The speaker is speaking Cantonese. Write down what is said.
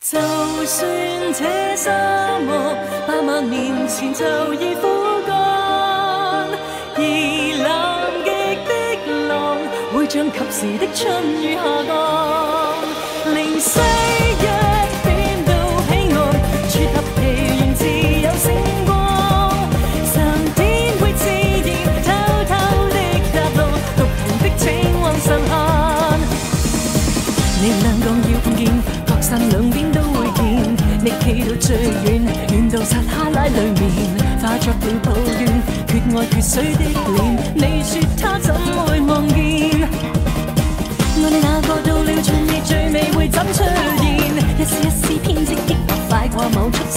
就算這沙漠80000年前就已枯乾，而南極的浪會像及時的春雨下降，靈犀一點到彼岸，撮合其形自有星光，上天會自然偷偷的踏路，獨行的請往上看，你兩個要碰見，各散兩邊都會見，你企到最遠，遠到撒哈拉裡面，化作了抱怨，缺愛缺水的臉，你說他怎會望見？我哋那個到了盡熱最美會怎出現？一絲一絲編織的白快過某出線。